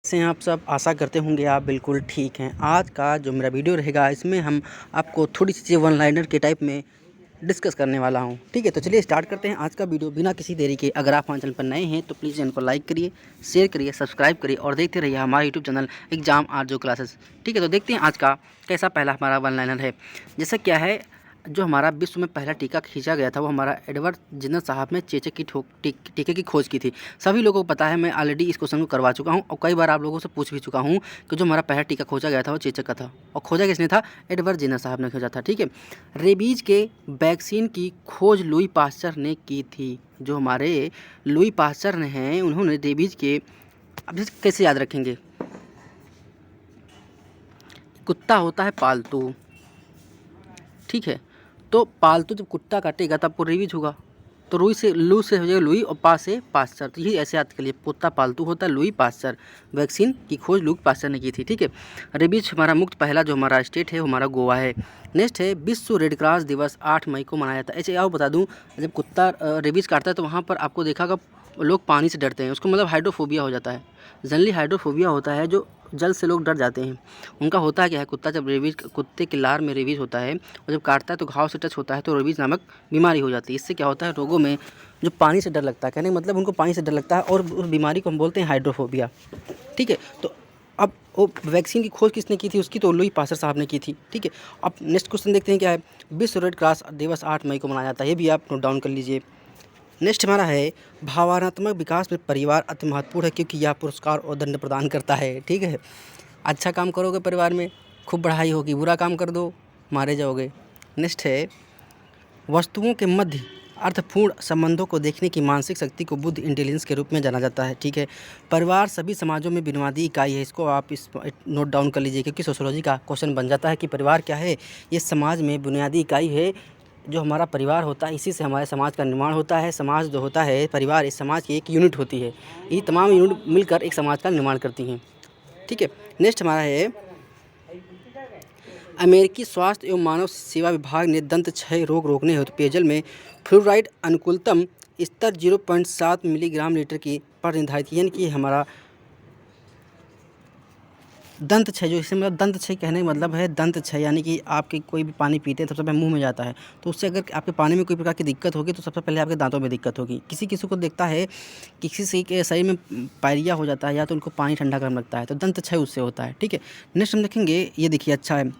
से आप सब आशा करते होंगे आप बिल्कुल ठीक हैं। आज का जो मेरा वीडियो रहेगा इसमें हम आपको थोड़ी सी वन लाइनर के टाइप में डिस्कस करने वाला हूं। ठीक है, तो चलिए स्टार्ट करते हैं आज का वीडियो बिना किसी देरी के। अगर आप हमारे चैनल पर नए हैं तो प्लीज़ चैनल को लाइक करिए, शेयर करिए, सब्सक्राइब करिए और देखते रहिए हमारा YouTube channel exam Aarjo classes. ठीक है, तो देखते हैं आज का कैसा पहला हमारा वन लाइनर है। जैसा क्या है, जो हमारा विश्व में पहला टीका खींचा गया था वो हमारा एडवर्ड जिन्नर साहब ने चेचक की टीके की खोज की थी। सभी लोगों को पता है, मैं ऑलरेडी इस क्वेश्चन को करवा चुका हूं और कई बार आप लोगों से पूछ भी चुका हूं कि जो हमारा पहला टीका खोजा गया था वो चेचक का था और खोजा किसने था? एडवर्ड जिन्नर साहब ने खोजा था। ठीक है, रेबीज के वैक्सीन की खोज लुई पास्चर ने की थी। जो हमारे लुई पास्चर ने हैं उन्होंने रेबीज के, अब कैसे याद रखेंगे, कुत्ता होता है पालतू, ठीक है, तो पालतू जब कुत्ता काटेगा तब आपको रेबीज होगा, तो रुई से लू से हो जाएगा लुई और पा से पास्चर। तो ये ऐसे याद कर लिए, कुत्ता पालतू होता है, लुई पास्चर। वैक्सीन की खोज लुई पास्चर ने की थी। ठीक है, रेबीज हमारा मुक्त पहला जो हमारा स्टेट है वो हमारा गोवा है। नेक्स्ट है विश्व रेड क्रॉस दिवस 8 मई को मनाया था। ऐसे आओ बता दूं, जब कुत्ता रेबीज काटता है तो वहाँ पर आपको देखा होगा लोग पानी से डरते हैं, उसको मतलब हाइड्रोफोबिया हो जाता है। जनरली हाइड्रोफोबिया होता है जो जल से लोग डर जाते हैं। उनका होता है क्या है, कुत्ता जब रेबीज, कुत्ते के लार में रेबीज होता है और जब काटता है तो घाव से टच होता है तो रेबीज नामक बीमारी हो जाती है। इससे क्या होता है, रोगों में जो पानी से डर लगता है, कहने का मतलब उनको पानी से डर लगता है और उस बीमारी को हम बोलते हैं हाइड्रोफोबिया। ठीक है, तो अब वो वैक्सीन की खोज किसने की थी, उसकी तो लुई पास्चर साहब ने की थी। ठीक है, अब नेक्स्ट क्वेश्चन देखते हैं क्या है। विश्व रेड क्रॉस दिवस 8 मई को मनाया जाता है, ये भी आप नोट डाउन कर लीजिए। नेक्स्ट हमारा है भावनात्मक विकास में परिवार अति महत्वपूर्ण है क्योंकि यह पुरस्कार और दंड प्रदान करता है। ठीक है, अच्छा काम करोगे परिवार में खूब पढ़ाई होगी, बुरा काम कर दो मारे जाओगे। नेक्स्ट है वस्तुओं के मध्य अर्थपूर्ण संबंधों को देखने की मानसिक शक्ति को बुद्ध इंटेलिजेंस के रूप में जाना जाता है। ठीक है, परिवार सभी समाजों में बुनियादी इकाई है, इसको आप इस नोट डाउन कर लीजिए क्योंकि सोशियोलॉजी का क्वेश्चन बन जाता है कि परिवार क्या है। ये समाज में बुनियादी इकाई है, जो हमारा परिवार होता है इसी से हमारे समाज का निर्माण होता है। समाज जो होता है, परिवार इस समाज की एक यूनिट होती है, ये तमाम यूनिट मिलकर एक समाज का निर्माण करती हैं। ठीक है, नेक्स्ट हमारा है अमेरिकी स्वास्थ्य एवं मानव सेवा विभाग ने दंत क्षय रोग रोकने हेतु पेयजल में फ्लोराइड अनुकूलतम स्तर 0.7 मिलीग्राम लीटर की पर निर्धारित, यानी कि हमारा दंत क्षय, जो इससे मतलब दंत क्षय कहने का मतलब है दंत क्षय, यानी कि आपके कोई भी पानी पीते हैं तो सबसे पहले मुंह में जाता है, तो उससे अगर आपके पानी में कोई प्रकार की दिक्कत होगी तो सबसे पहले आपके दांतों में दिक्कत होगी। किसी किसी को देखता है कि किसी के शरीर में पायरिया हो जाता है या तो उनको पानी ठंडा गर्म लगता है, तो दंत क्षय उससे होता है। ठीक है, नेक्स्ट हम देखेंगे, ये देखिए अच्छा है,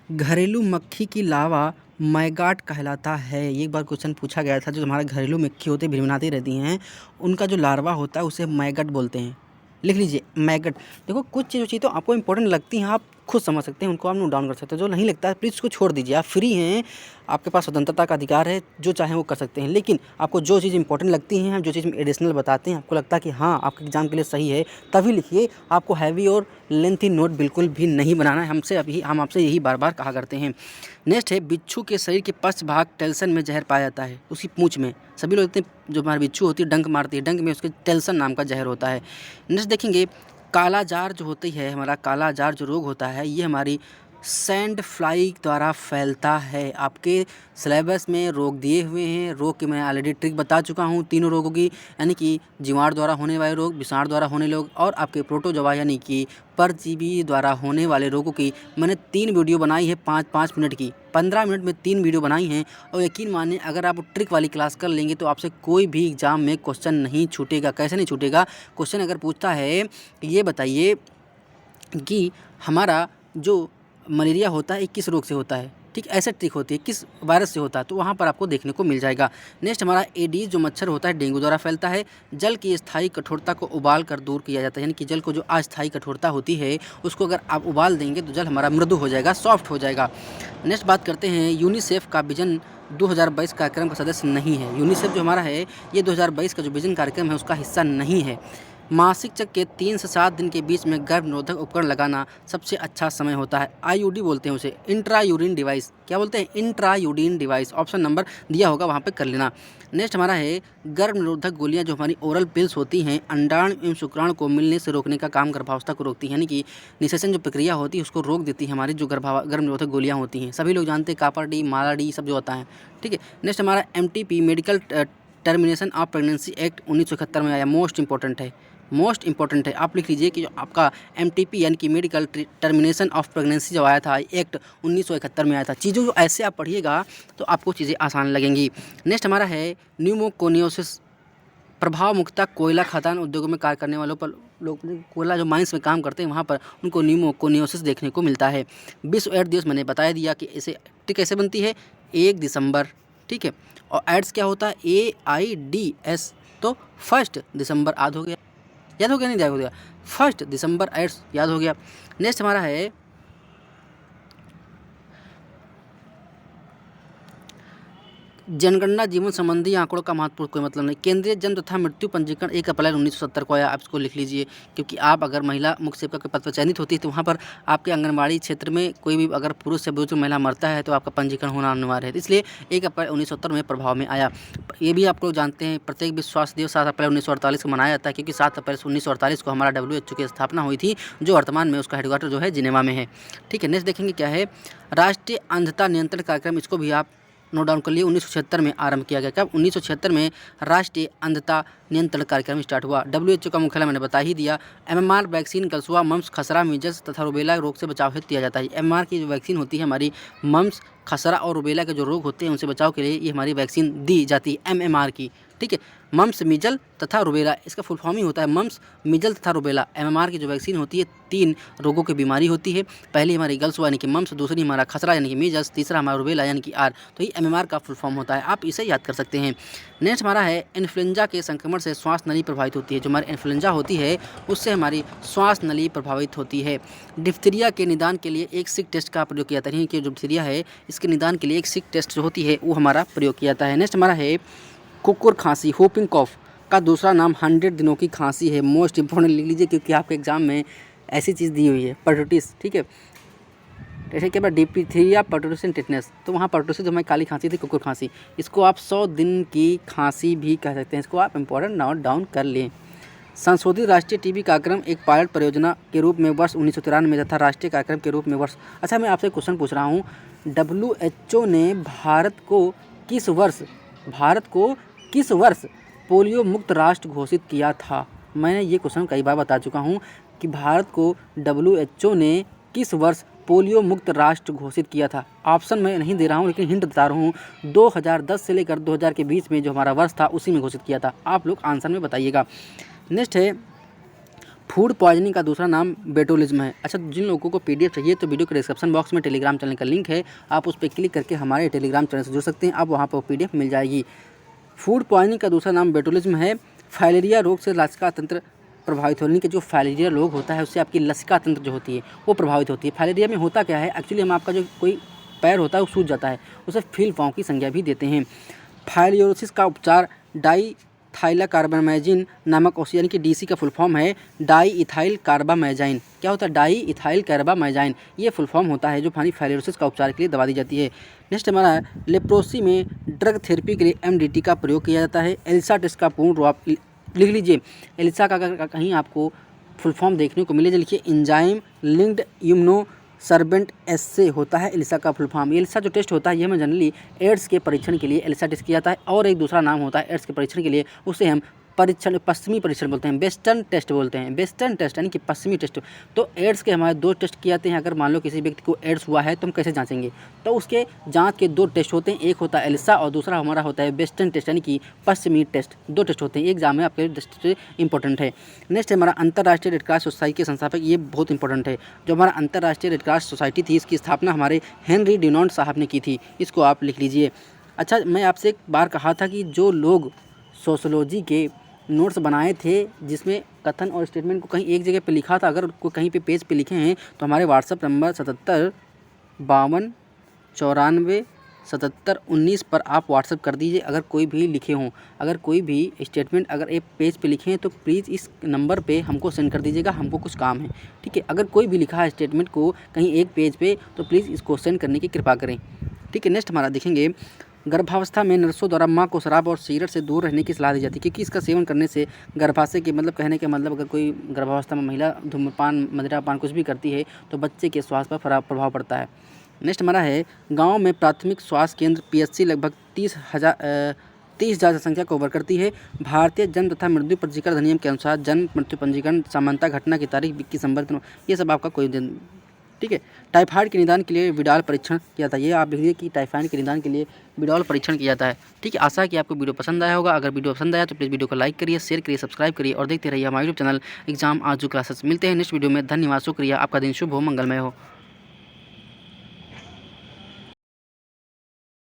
घरेलू मक्खी की लावा मैगाट कहलाता है। ये एक बार क्वेश्चन पूछा गया था, जो हमारे घरेलू मक्खी होते भिनभिनाती रहती हैं उनका जो लार्वा होता है उसे मैगट बोलते हैं। लिख लीजिए मैगट। देखो कुछ चीज़ें तो आपको इंपॉर्टेंट लगती हैं, आप खुद समझ सकते हैं, उनको आप नोट डाउन कर सकते हैं। जो नहीं लगता है प्लीज़ उसको छोड़ दीजिए, आप फ्री हैं, आपके पास स्वतंत्रता का अधिकार है, जो चाहें वो कर सकते हैं। लेकिन आपको जो चीज़ इंपॉर्टेंट लगती हैं, हम जो चीज़ एडिशनल बताते हैं, आपको लगता है कि हाँ आपके एग्जाम के लिए सही है, तभी लिखिए। आपको हैवी और लेंथी नोट बिल्कुल भी नहीं बनाना है, हम आपसे यही बार बार कहा करते हैं। नेक्स्ट है बिच्छू के शरीर के पश्च भाग टेल्सन में जहर पाया जाता है, उसकी पूंछ में। सभी लोग देखते हैं जो हमारी बिच्छू होती है डंक मारती है, डंक में उसके टेल्सन नाम का जहर होता है। नेक्स्ट देखेंगे काला जार जो होती है, हमारा काला जार जो रोग होता है ये हमारी सैंड फ्लाई द्वारा फैलता है। आपके सिलेबस में रोग दिए हुए हैं, रोग की मैं ऑलरेडी ट्रिक बता चुका हूँ तीनों रोगों की, यानी कि जीवाणु द्वारा होने वाले रोग, विषाणु द्वारा होने रोग और आपके प्रोटोजोआ यानी कि परजीवी द्वारा होने वाले रोगों की मैंने 3 वीडियो बनाई है 5-5 मिनट की, 15 मिनट में 3 वीडियो बनाई हैं। और यकीन मानिए अगर आप ट्रिक वाली क्लास कर लेंगे तो आपसे कोई भी एग्जाम में क्वेश्चन नहीं छूटेगा। कैसे नहीं छूटेगा? क्वेश्चन अगर पूछता है कि ये बताइए कि हमारा जो मलेरिया होता है किस रोग से होता है, ठीक, ऐसे ट्रिक होती है किस वायरस से होता है, तो वहाँ पर आपको देखने को मिल जाएगा। नेक्स्ट हमारा एडीज जो मच्छर होता है डेंगू द्वारा फैलता है। जल की स्थायी कठोरता को उबाल कर दूर किया जाता है, यानी कि जल को जो अस्थायी कठोरता होती है उसको अगर आप उबाल देंगे तो जल हमारा मृदु हो जाएगा, सॉफ्ट हो जाएगा। नेक्स्ट बात करते हैं यूनिसेफ का विजन 2022 कार्यक्रम का सदस्य नहीं है। यूनिसेफ जो हमारा है ये 2022 का जो विजन कार्यक्रम है उसका हिस्सा नहीं है। मासिक चक्र के 3 से 7 दिन के बीच में गर्भ निरोधक उपकरण लगाना सबसे अच्छा समय होता है। आईयूडी बोलते हैं उसे, इंट्रा यूरिन डिवाइस। क्या बोलते हैं? Intra urine device. Option number दिया होगा वहाँ पे कर लेना। नेक्स्ट हमारा है गर्भ निरोधक गोलियाँ जो हमारी ओरल पिल्स होती हैं अंडाणु एवं शुक्राणु को मिलने से रोकने का काम गर्भावस्था को रोकती है, यानी कि निषेचन जो प्रक्रिया होती है उसको रोक देती है हमारी जो गर्भ निरोधक गोलियाँ होती हैं। सभी लोग जानते हैं कापर डी, माला डी सब जो होता है। ठीक है, नेक्स्ट हमारा MTP medical termination of pregnancy act 1971 में आया, मोस्ट इंपॉर्टेंट है। मोस्ट इंपॉर्टेंट है। आप लिख लीजिए कि जो आपका एमटीपी यानी कि मेडिकल टर्मिनेशन ऑफ प्रेगनेंसी जब आया था, एक्ट 1971 में आया था। चीज़ों जो ऐसे आप पढ़िएगा तो आपको चीज़ें आसान लगेंगी। नेक्स्ट हमारा है न्यूमोकोनियोसिस, प्रभाव मुख्यतः कोयला खदान उद्योगों में कार्य करने वालों पर, लोग कोयला जो माइंस में काम करते हैं वहाँ पर उनको न्यूमोकोनियोसिस देखने को मिलता है। विश्व एड्स दिवस मैंने बता दिया कि इसे कैसे बनती है, 1 दिसंबर, ठीक है। और एड्स क्या होता है, AIDS, तो 1 दिसंबर याद हो गया, नहीं याद हो गया, 1 दिसंबर एड्स याद हो गया। नेक्स्ट हमारा है जनगणना जीवन संबंधी आंकड़ों का महत्वपूर्ण कोई मतलब नहीं। केंद्रीय जन्म तथा मृत्यु पंजीकरण 1 अप्रैल 1970 को आया। आप इसको लिख लीजिए, क्योंकि आप अगर महिला मुख्य सेविका के पद पर चयनित होती है तो वहाँ पर आपके आंगनबाड़ी क्षेत्र में कोई भी अगर पुरुष या बुजुर्ग महिला मरता है तो आपका पंजीकरण होना अनिवार्य है, इसलिए 1 अप्रैल 1970 में प्रभाव में आया। ये भी आप लोग जानते हैं प्रत्येक विश्व स्वास्थ्य दिवस 7 अप्रैल 1948 को मनाया जाता है, क्योंकि 7 अप्रैल 1948 को हमारा WHO की स्थापना हुई थी, जो वर्तमान में उसका हेडक्वार्टर जो है जिनेवा में है, ठीक है। नेक्स्ट देखेंगे क्या है, राष्ट्रीय अंधता नियंत्रण कार्यक्रम, इसको भी आप नोट डाउन कर लिए, 1976 में आरंभ किया गया। कब, 1976 में राष्ट्रीय अंधता नियंत्रण कार्यक्रम स्टार्ट हुआ। WHO का मुख्यालय मैंने बता ही दिया। MMR वैक्सीन गलसुआ, मम्स, खसरा, मीजल्स तथा रूबेला रोग से बचाव हेतु दिया जाता है। MMR की जो वैक्सीन होती है हमारी, मम्स, खसरा और रूबेला के जो रोग होते हैं उनसे बचाव के लिए ये हमारी वैक्सीन दी जाती है, MMR की, ठीक है। मम्स, मीजल तथा रूबेला, इसका फुल फॉर्म ही होता है मम्स, मीजल तथा रूबेला। MMR की जो वैक्सीन होती है 3 रोगों की बीमारी होती है। पहली हमारी गलसुआ यानी कि मम्स, दूसरी हमारा खसरा यानी कि मीजल्स, तीसरा हमारा रूबेला यानी कि आर। तो ये MMR का फुल फॉर्म होता है, आप इसे याद कर सकते हैं। नेक्स्ट हमारा है इन्फ्लुएंजा के संक्रमण से श्वास नली प्रभावित होती है। जो हमारी इन्फ्लुएंजा होती है उससे हमारी श्वास नली प्रभावित होती है। डिप्थीरिया के निदान के लिए एक सिक टेस्ट का प्रयोग किया जाता है, कि जो डिप्थीरिया है इसके निदान के लिए एक सिक टेस्ट जो होती है वो हमारा प्रयोग किया जाता है। नेक्स्ट हमारा है कुकुर खांसी, होपिंग कॉफ का दूसरा नाम 100 दिनों की खांसी है। मोस्ट इंपॉर्टेंट लिख लीजिए, क्योंकि आपके एग्जाम में ऐसी चीज़ दी हुई है, पर्टूटिस, ठीक है। जैसे कि डिप्थीरिया, पर्टूसिस, टिटनेस, तो वहाँ पर्टूसिस जो हमारी काली खांसी थी, कुकुर खांसी, इसको आप 100 दिन की खांसी भी कह सकते हैं। इसको आप इंपॉर्टेंट नोट डाउन कर लें। संशोधित राष्ट्रीय टीबी कार्यक्रम एक पायलट परियोजना के रूप में वर्ष 1993 में तथा राष्ट्रीय कार्यक्रम के रूप में वर्ष, अच्छा मैं आपसे क्वेश्चन पूछ रहा हूँ, WHO ने भारत को किस वर्ष पोलियो मुक्त राष्ट्र घोषित किया था? मैंने ये क्वेश्चन कई बार बता चुका हूँ कि भारत को WHO ने किस वर्ष पोलियो मुक्त राष्ट्र घोषित किया था। ऑप्शन मैं नहीं दे रहा हूँ, लेकिन हिंट बता रहा हूँ, 2010 से लेकर 2000 के बीच में जो हमारा वर्ष था उसी में घोषित किया था। आप लोग आंसर में बताइएगा। नेक्स्ट है फूड पॉइजनिंग का दूसरा नाम बोटुलिज्म है। अच्छा, जिन लोगों को PDF चाहिए तो वीडियो के डिस्क्रिप्शन बॉक्स में टेलीग्राम चैनल का लिंक है, आप उस पर क्लिक करके हमारे टेलीग्राम चैनल से जुड़ सकते हैं, आप वहाँ पर PDF मिल जाएगी। फूड पॉइजनिंग का दूसरा नाम बोटुलिज्म है। फाइलेरिया रोग से लसिका तंत्र प्रभावित होने के, जो फाइलेरिया रोग होता है उससे आपकी लसिका तंत्र जो होती है वो प्रभावित होती है। फाइलेरिया में होता क्या है, एक्चुअली हम आपका जो कोई पैर होता है वो सूज जाता है, उसे फील पाँव की संज्ञा भी देते हैं। फाइलियोसिस का उपचार डाईथाइलकार्बामेजाइन नामक औषधि, यानी कि DC का फुल फॉर्म है डाईइथाइलकार्बामेजाइन। क्या होता है, डाईइथाइलकार्बामेजाइन, ये फुल फॉर्म होता है जो फाइलियोसिस का उपचार के लिए दवा दी जाती है। नेक्स्ट हमारा लेप्रोसी में ड्रग थेरेपी के लिए MDT का प्रयोग किया जाता है। एलिसा टेस्ट का पूर्ण रूप लिख लीजिए। एलिसा का अगर कहीं आपको फुल फॉर्म देखने को मिले, लिखिए एंजाइम लिंक्ड इम्यूनो सर्वेंट एस्से होता है एलिसा का फुल फॉर्म। एलिसा जो टेस्ट होता है ये हमें जनरली एड्स के परीक्षण के लिए एलिसा टेस्ट किया जाता है, और एक दूसरा नाम होता है एड्स के परीक्षण के लिए, उसे हम पश्चिमी परीक्षण बोलते हैं, वेस्टर्न टेस्ट बोलते हैं। वेस्टर्न टेस्ट यानी कि पश्चिमी टेस्ट। तो एड्स के हमारे 2 टेस्ट किए जाते हैं। अगर मान लो किसी व्यक्ति को एड्स हुआ है तो हम कैसे जांचेंगे, तो उसके जांच के 2 टेस्ट होते हैं, एक होता है एलिसा और दूसरा हमारा होता है वेस्टर्न टेस्ट यानी कि पश्चिमी टेस्ट। 2 टेस्ट होते हैं, एग्जाम में आपके टेस्ट इंपॉर्टेंट है। नेक्स्ट हमारा अंतर्राष्ट्रीय रेड क्रॉस सोसाइटी के संस्थापक, ये बहुत इंपॉर्टेंट है। जो हमारा अंतर्राष्ट्रीय रेड क्रॉस सोसाइटी थी इसकी स्थापना हमारे हेनरी डिनॉन्ट साहब ने की थी, इसको आप लिख लीजिए। अच्छा, मैं आपसे एक बार कहा था कि जो लोग सोशोलॉजी के नोट्स बनाए थे जिसमें कथन और स्टेटमेंट को कहीं एक जगह पे लिखा था, अगर कोई कहीं पे पेज पे लिखे हैं तो हमारे व्हाट्सअप नंबर 77 52 94 77 19 पर आप व्हाट्सअप कर दीजिए। अगर कोई भी लिखे हों, अगर कोई भी स्टेटमेंट अगर एक पेज पे लिखे हैं तो प्लीज़ इस नंबर पे हमको सेंड कर दीजिएगा, हमको कुछ काम है, ठीक है। अगर कोई भी लिखा है स्टेटमेंट को कहीं एक पेज पे तो प्लीज़ इसको सेंड करने की कृपा करें, ठीक है। नेक्स्ट हमारा देखेंगे गर्भावस्था में नर्सों द्वारा माँ को शराब और सिगरेट से दूर रहने की सलाह दी जाती है, क्योंकि इसका सेवन करने से गर्भाशय के मतलब कहने के मतलब अगर कोई गर्भावस्था में महिला धूम्रपान मदिरापान कुछ भी करती है तो बच्चे के स्वास्थ्य पर खराब प्रभाव पड़ता है। नेक्स्ट हमारा है गांव में प्राथमिक स्वास्थ्य केंद्र PSC लगभग 30,000 जनसंख्या को कवर करती है। भारतीय जन्म तथा मृत्यु पंजीकरण अधिनियम के अनुसार जन्म मृत्यु पंजीकरण सामान्यतः घटना की तारीख 21 नवंबर, ये सब आपका कोई दिन, ठीक है। टाइफाइड के निदान के लिए विडाल परीक्षण किया जाता है। ये आप लिख लीजिए कि टाइफाइड के निदान के लिए विडाल परीक्षण किया जाता है, ठीक है। आशा है कि आपको वीडियो पसंद आया होगा। अगर वीडियो पसंद आया तो प्लीज़ वीडियो को लाइक करिए, शेयर करिए, सब्सक्राइब करिए और देखते रहिए हमारे यूट्यूब चैनल एग्जाम आजू क्लासेस। मिलते हैं नेक्स्ट वीडियो में। धन्यवाद, शुक्रिया, आपका दिन शुभ हो, मंगलमय हो।